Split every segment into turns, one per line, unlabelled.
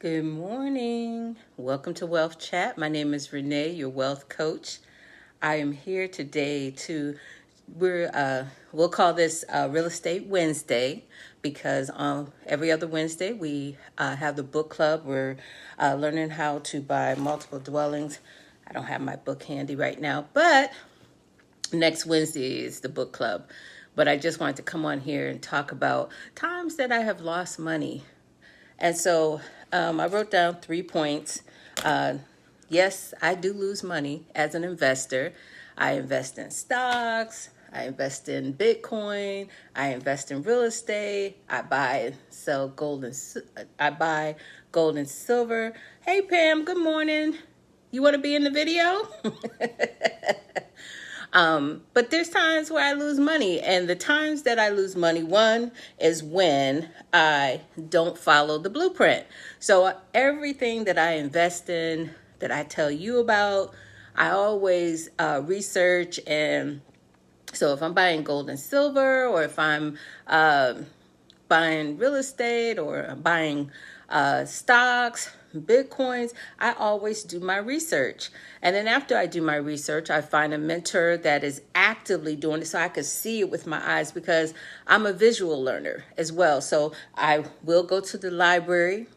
Good morning. Welcome to Wealth Chat. My name is Renee, your wealth coach. I am here today we'll call this Real Estate Wednesday because every other Wednesday we have the book club. We're learning how to buy multiple dwellings. I don't have my book handy right now, but next Wednesday is the book club. But I just wanted to come on here and talk about times that I have lost money. And so I wrote down 3 points. Yes, I do lose money as an investor. I invest in stocks. I invest in Bitcoin. I invest in real estate. I buy gold and silver. Hey Pam, good morning. You want to be in the video? But there's times where I lose money, and the times that I lose money, one is when I don't follow the blueprint. So everything that I invest in, that I tell you about, I always research. And so if I'm buying gold and silver, or if I'm buying real estate, or buying stocks, Bitcoins, I always do my research. And then after I do my research, I find a mentor that is actively doing it so I can see it with my eyes, because I'm a visual learner as well. So I will go to the library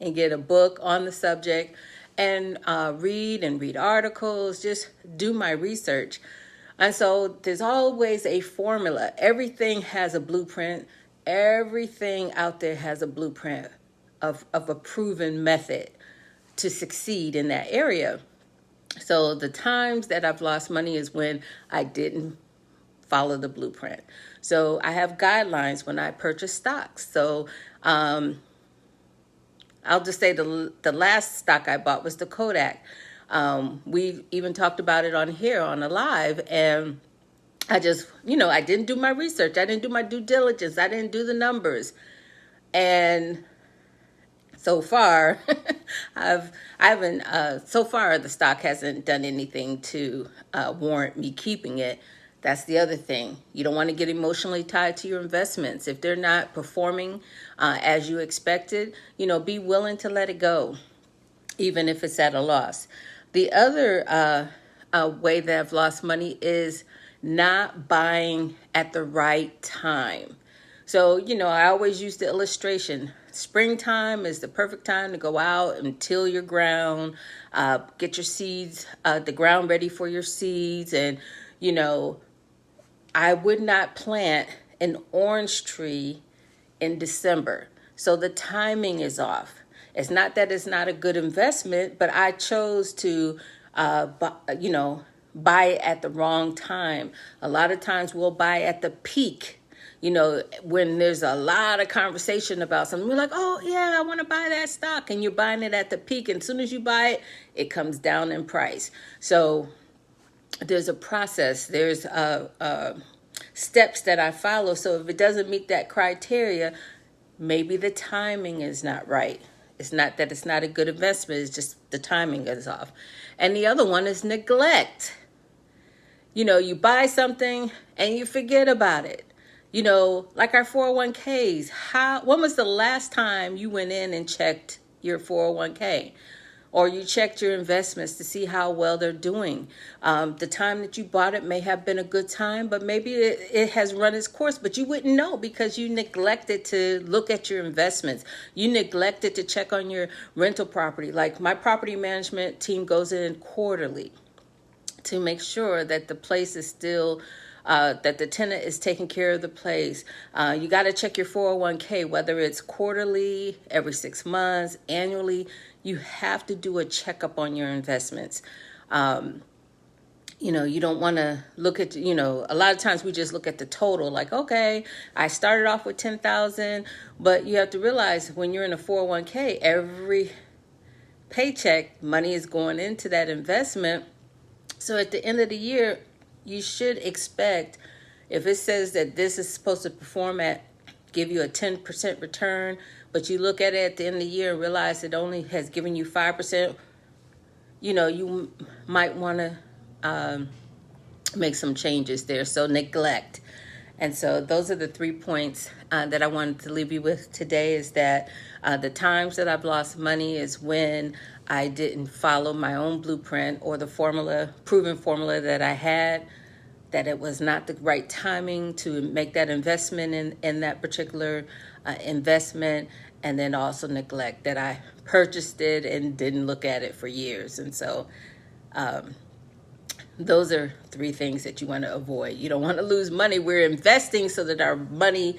and get a book on the subject and read articles, just do my research. And so there's always a formula. Everything has a blueprint. Everything out there has a blueprint of a proven method to succeed in that area. So the times that I've lost money is when I didn't follow the blueprint. So I have guidelines when I purchase stocks. So I'll just say the last stock I bought was the Kodak. We even talked about it on here on a live, and I just, I didn't do my research. I didn't do my due diligence. I didn't do the numbers. And so far, so far the stock hasn't done anything to warrant me keeping it. That's the other thing. You don't want to get emotionally tied to your investments. If they're not performing as you expected, be willing to let it go, even if it's at a loss. The other way that I've lost money is not buying at the right time. So, I always use the illustration. Springtime is the perfect time to go out and till your ground, get your seeds, the ground ready for your seeds. And, I would not plant an orange tree in December. So the timing is off. It's not that it's not a good investment, but I chose to, buy it at the wrong time. A lot of times we'll buy at the peak. When there's a lot of conversation about something, we're like, oh, yeah, I want to buy that stock. And you're buying it at the peak. And as soon as you buy it, it comes down in price. So there's a process. There's steps that I follow. So if it doesn't meet that criteria, maybe the timing is not right. It's not that it's not a good investment. It's just the timing is off. And the other one is neglect. You buy something and you forget about it. Like our 401ks. When was the last time you went in and checked your 401k? Or you checked your investments to see how well they're doing? The time that you bought it may have been a good time, but maybe it has run its course, but you wouldn't know because you neglected to look at your investments. You neglected to check on your rental property. Like my property management team goes in quarterly to make sure that the place is still that the tenant is taking care of the place. You got to check your 401k, whether it's quarterly, every 6 months, annually. You have to do a checkup on your investments. You don't want to look at, a lot of times we just look at the total, like, okay, I started off with 10,000, but you have to realize when you're in a 401k, every paycheck, money is going into that investment. So at the end of the year, you should expect, if it says that this is supposed to give you a 10% return, but you look at it at the end of the year and realize it only has given you 5%, you might want to make some changes there. So neglect. And so those are the 3 points that I wanted to leave you with today, is that the times that I've lost money is when I didn't follow my own blueprint or the proven formula that I had, that it was not the right timing to make that investment in that particular investment, and then also neglect that I purchased it and didn't look at it for years. And so those are 3 things that you want to avoid. You don't want to lose money. We're investing so that our money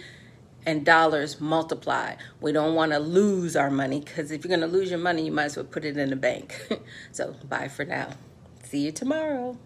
and dollars multiply. We don't want to lose our money, because if you're going to lose your money, you might as well put it in the bank. So bye for now. See you tomorrow.